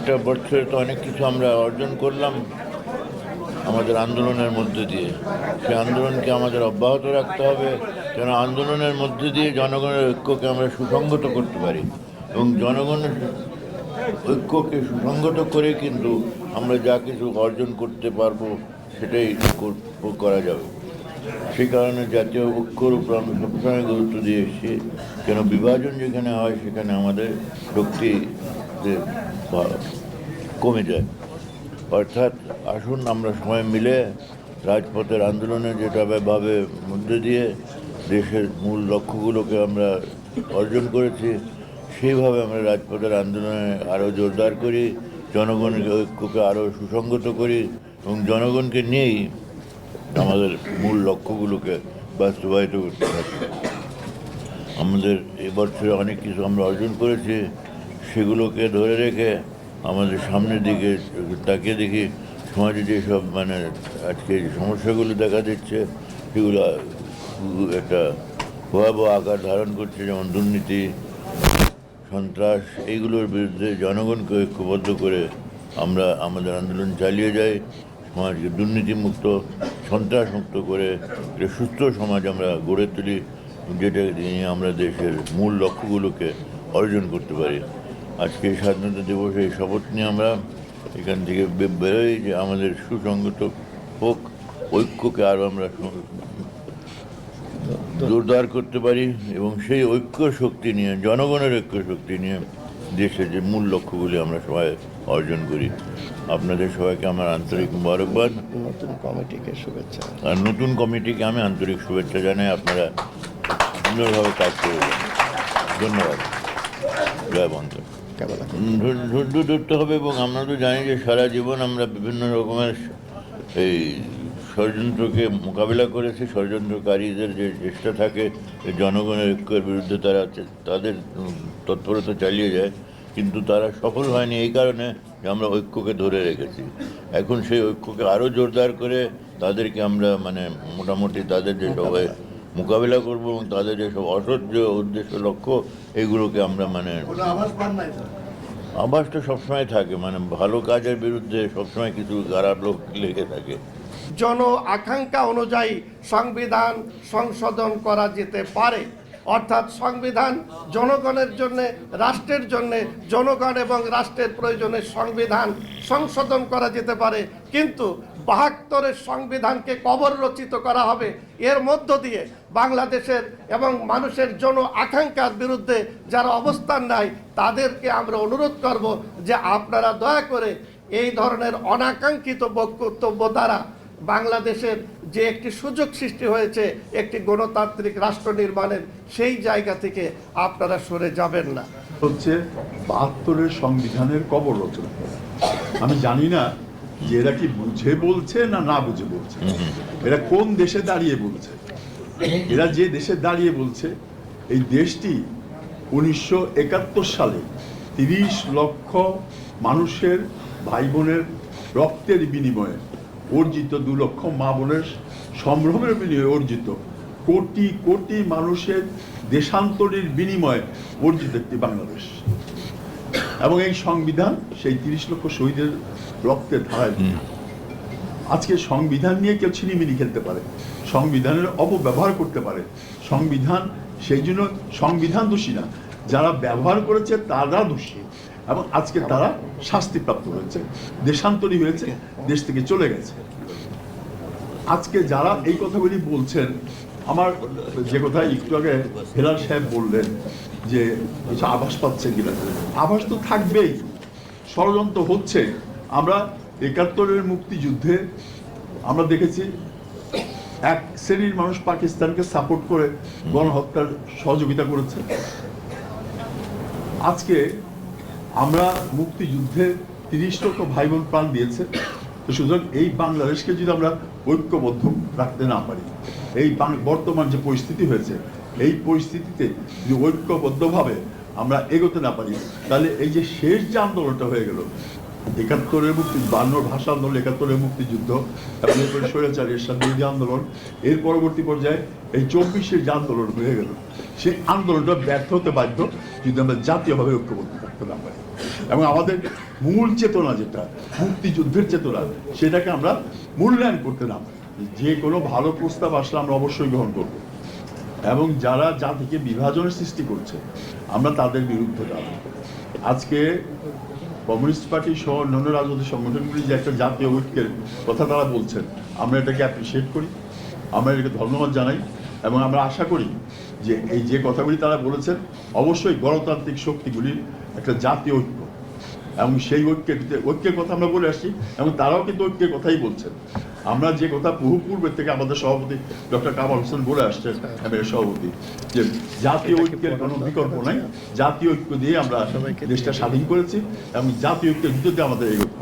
একটা বছরে তো অনেক কিছু আমরা অর্জন করলাম আমাদের আন্দোলনের মধ্যে দিয়ে। সেই আন্দোলনকে আমাদের অব্যাহত রাখতে হবে, যেন আন্দোলনের মধ্যে দিয়ে জনগণের ঐক্যকে আমরা সুসংগত করতে পারি এবং জনগণের ঐক্যকে সুসংগত করে কিন্তু আমরা যা কিছু অর্জন করতে পারবো সেটাই করা যাবে। সেই কারণে জাতীয় ঐক্যর উপর আমরা সবসময় গুরুত্ব দিয়ে এসেছি, কেন বিভাজন যেখানে হয় সেখানে আমাদের শক্তি কমে যায়। অর্থাৎ আসুন আমরা সবাই মিলে রাজপথের আন্দোলনের ভাবে মধ্যে দিয়ে দেশের মূল লক্ষ্যগুলোকে আমরা অর্জন করেছি, সেইভাবে আমরা রাজপথের আন্দোলনে আরও জোরদার করি, জনগণের ঐক্যকে আরও সুসংগত করি এবং জনগণকে নিয়েই আমাদের মূল লক্ষ্যগুলোকে বাস্তবায়িত করতে থাকি। আমাদের এবছরে অনেক কিছু আমরা অর্জন করেছি, সেগুলোকে ধরে রেখে আমাদের সামনের দিকে তাকিয়ে দেখি সমাজে যেসব আজকে যে সমস্যাগুলো দেখা দিচ্ছে সেগুলো একটা ভয়াবহ আকার ধারণ করছে, যেমন দুর্নীতি, সন্ত্রাস। এইগুলোর বিরুদ্ধে জনগণকে ঐক্যবদ্ধ করে আমরা আমাদের আন্দোলন চালিয়ে যাই। সমাজকে দুর্নীতিমুক্ত, সন্ত্রাসমুক্ত করে একটা সুস্থ সমাজ আমরা গড়ে তুলি, যেটা নিয়ে আমরা দেশের মূল লক্ষ্যগুলোকে অর্জন করতে পারি। আজকে স্বাধীনতা দিবসে এই শপথ নিয়ে আমরা এখান থেকে বেরোই যে আমাদের সুসংগত হোক, ঐক্যকে আরও আমরা জোরদার করতে পারি এবং সেই ঐক্য শক্তি নিয়ে, জনগণের ঐক্য শক্তি নিয়ে দেশের যে মূল লক্ষ্যগুলি আমরা সবাই অর্জন করি। আপনাদের সবাইকে আমার আন্তরিক মোবারকবাদ। নতুন কমিটিকে শুভেচ্ছা। আর নতুন কমিটিকে আমি আন্তরিক শুভেচ্ছা জানাই। আপনারা সুন্দরভাবে কাজ করবেন। ধন্যবাদ। জয় বন্ধু। ধৈর্য ধরতে হবে এবং আমরা তো জানি যে সারা জীবন আমরা বিভিন্ন রকমের এই ষড়যন্ত্রকে মোকাবিলা করেছি। ষড়যন্ত্রকারীদের যে চেষ্টা থাকে জনগণের ঐক্যের বিরুদ্ধে, তাদের তৎপরতা চালিয়ে যায়, কিন্তু তারা সফল হয়নি এই কারণে যে আমরা ঐক্যকে ধরে রেখেছি। এখন সেই ঐক্যকে আরও জোরদার করে তাদেরকে আমরা মোটামুটি তাদের যে সবাই মোকাবিলা করবো এবং তাদের যেসব অসহ্য উদ্দেশ্য লক্ষ্য এগুলোকে আমরা আভাসটা সবসময় থাকে, ভালো কাজের বিরুদ্ধে সবসময় কিছু খারাপ লোক লেগে থাকে। জন আকাঙ্ক্ষা অনুযায়ী সংবিধান সংশোধন করা যেতে পারে, অর্থাৎ সংবিধান জনগণের জন্য, রাষ্ট্রের জন্য, জনগণ এবং রাষ্ট্রের প্রয়োজনে সংবিধান সংশোধন করা যেতে পারে, কিন্তু ৭২-এর সংবিধানকে কবর রচিত করা হবে। এর মধ্য দিয়ে বাংলাদেশের এবং মানুষের জন আকাঙ্ক্ষার বিরুদ্ধে যারা অবস্থান নেয় তাদেরকে আমরা অনুরোধ করব যে আপনারা দয়া করে এই ধরনের অনাকাঙ্ক্ষিত বক্তব্য দ্বারা বাংলাদেশের যে একটি সুযোগ সৃষ্টি হয়েছে একটি গণতান্ত্রিক রাষ্ট্র নির্মাণের, সেই জায়গা থেকে আপনারা সরে যাবেন না। হচ্ছে ৭২-এর সংবিধানের কবর রচনা। আমি জানি না যে এরা কি বুঝে বলছে না বুঝে বলছে, এরা কোন দেশে দাঁড়িয়ে বলছে। এরা যে দেশে দাঁড়িয়ে বলছে, এই দেশটি ১৯৭১ সালে ৩০ লক্ষ মানুষের ভাই বোনের রক্তের বিনিময়ে অর্জিত, ২ লক্ষ মা বোনের সম্ভ্রমের বিনিময়ে অর্জিত, কোটি কোটি মানুষের দেশান্তরের বিনিময়ে অর্জিত একটি বাংলাদেশ। এবং এই সংবিধান সেই ৩০ লক্ষ শহীদের রক্তের ধারায়। আজকে সংবিধান নিয়ে কেউ ছিনিমিনি খেলতে পারে, সংবিধানের অপব্যবহার করতে পারে। সংবিধান, সেই জন্য সংবিধান দোষী না, যারা ব্যবহার করেছে তারা দোষী এবং আজকে তারা শাস্তিপ্রাপ্ত হয়েছে, দেশান্তরী হয়েছে, দেশ থেকে চলে গেছে। আজকে যারা এই কথাগুলি বলছেন, আমার যে কথা একটু আগে হেলাল সাহেব বললেন যে কিছু আভাস পাচ্ছে কিনা, আভাস তো থাকবেই, ষড়যন্ত্র হচ্ছে। আমরা ৭১-এর মুক্তিযুদ্ধে আমরা দেখেছি এক শ্রেণীর মানুষ পাকিস্তানকে সাপোর্ট করে গণহত্যার সহযোগিতা করেছে। আজকে আমরা মুক্তিযুদ্ধে ৩০ লক্ষ ভাই বোন প্রাণ দিয়েছে। তো সুতরাং এই বাংলাদেশকে যদি আমরা ঐক্যবদ্ধ রাখতে না পারি, এই বর্তমান যে পরিস্থিতি হয়েছে, এই পরিস্থিতিতে যদি ঐক্যবদ্ধভাবে আমরা এগোতে না পারি, তাহলে এই যে শেষ যে আন্দোলনটা হয়ে গেল, ৭১-এর মুক্তি, ৫২ ভাষা আন্দোলন, ৭১-এর মুক্তিযুদ্ধ এবং এরপরে স্বৈরাচারী এরশাদ বিরোধী আন্দোলন, এর পরবর্তী পর্যায়ে এই ২৪-এর যে আন্দোলন হয়ে গেল, সেই আন্দোলনটা ব্যর্থ হতে বাধ্য যদি আমরা জাতীয়ভাবে ঐক্যবদ্ধ থাকি। করতে না পারি, এবং আমাদের মূল চেতনা যেটা মুক্তিযুদ্ধের চেতনা, সেটাকে আমরা মূল্যায়ন করতে না পারি। যে কোনো ভালো প্রস্তাব আসলে আমরা অবশ্যই গ্রহণ করব, এবং যারা জাতিকে বিভাজনের সৃষ্টি করছে আমরা তাদের বিরুদ্ধে দাঁড়াবো। আজকে কমিউনিস্ট পার্টি সহ অন্যান্য রাজনৈতিক সংগঠনগুলি যে একটা জাতীয় ঐক্যের কথা তারা বলছেন, আমরা এটাকে অ্যাপ্রিসিয়েট করি, আমরা এটাকে ধন্যবাদ জানাই, এবং আমরা আশা করি যে এই যে কথাগুলি তারা বলেছেন অবশ্যই গণতান্ত্রিক শক্তিগুলির একটা জাতীয় ঐক্য, এবং সেই ঐক্যের কথা আমরা বলে আসছি, এবং তারাও কিন্তু ঐক্যের কথাই বলছেন। আমরা যে কথা বহু পূর্বের থেকে আমাদের সভাপতি ডক্টর কামাল হোসেন বলে আসছেন, এমএর সভাপতি, যে জাতীয় ঐক্যের কোনো বিকল্প নাই, জাতীয় ঐক্য দিয়ে আমরা দেশটা স্বাধীন করেছি, এবং জাতীয় ঐক্যের ভিতর দিয়ে আমাদের এগোতে